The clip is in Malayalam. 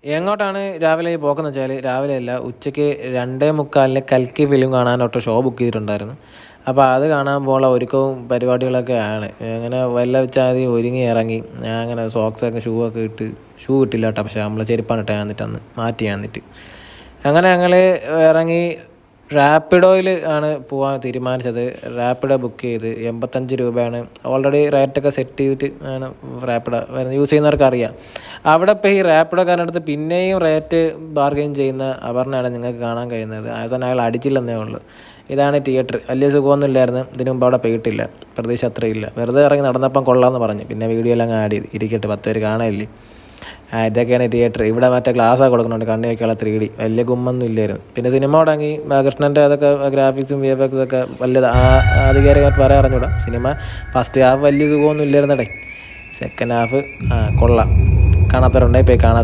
എങ്ങോട്ടാണ് രാവിലെ ഈ പോക്കെന്ന് വെച്ചാൽ രാവിലെ അല്ല ഉച്ചയ്ക്ക് 2:45 കൽക്കി ഫിലിം കാണാനൊട്ട് ഷോ ബുക്ക് ചെയ്തിട്ടുണ്ടായിരുന്നു. അപ്പോൾ അത് കാണാൻ പോകാനുള്ള ഒരുക്കവും പരിപാടികളൊക്കെ ആണ്. അങ്ങനെ വല്ല വെച്ചാൽ ഒരുങ്ങി ഇറങ്ങി ഞാൻ അങ്ങനെ സോക്സൊക്കെ ഷൂ ഒക്കെ ഇട്ട് ഷൂ ഇട്ടില്ല കേട്ടോ, പക്ഷേ നമ്മളെ ചെരുപ്പാണ് ഇട്ട് ഞാൻ അന്ന് മാറ്റി അങ്ങനെ ഞങ്ങൾ ഇറങ്ങി. റാപ്പിഡോയിൽ ആണ് പോകാൻ തീരുമാനിച്ചത്. റാപ്പിഡോ ബുക്ക് ചെയ്ത് 85 രൂപയാണ്. ഓൾറെഡി റേറ്റൊക്കെ സെറ്റ് ചെയ്തിട്ട് ആണ് റാപ്പിഡോ യൂസ് ചെയ്യുന്നവർക്ക് അറിയാം. അവിടെ ഇപ്പോൾ ഈ റാപ്പിഡോക്കാരനടുത്ത് പിന്നെയും റേറ്റ് ബാർഗെയിൻ ചെയ്യുന്ന അപർണയാണ് നിങ്ങൾക്ക് കാണാൻ കഴിയുന്നത്. അവസാനം അയാൾ അടിച്ചില്ലെന്നേ ഉള്ളൂ. ഇതാണ് തിയേറ്റർ. വലിയ സുഖമൊന്നും ഇല്ലായിരുന്നു. ഇതിനു മുമ്പ് അവിടെ പോയിട്ടില്ല. പ്രതീക്ഷ അത്രയില്ല. വെറുതെ ഇറങ്ങി നടന്നപ്പം കൊള്ളാമെന്ന് പറഞ്ഞു. പിന്നെ വീഡിയോ എല്ലാം ആഡ് ചെയ്ത് ഇരിക്കട്ടെ, 10 പേര് കാണാനില്ലേ. ഇതൊക്കെയാണ് തിയേറ്റർ. ഇവിടെ മറ്റേ ഗ്ലാസ്സൊക്കെ കൊടുക്കുന്നുണ്ട്, കണ്ണി വയ്ക്കാനുള്ള 3D. വലിയ ഗുമ്മൊന്നും ഇല്ലായിരുന്നു. പിന്നെ സിനിമ തുടങ്ങി. കൃഷ്ണൻ്റെ അതൊക്കെ ഗ്രാഫിക്സും VFX ഒക്കെ വലിയ ആധികാരികമായിട്ട് പറയാൻ അറിഞ്ഞൂടാ. സിനിമ ഫസ്റ്റ് ഹാഫ് വലിയ സുഖമൊന്നും ഇല്ലായിരുന്നടേ. സെക്കൻഡ് ഹാഫ് കൊള്ളാം. കാണാത്തവരുണ്ടെങ്കിൽ പോയി കാണാൻ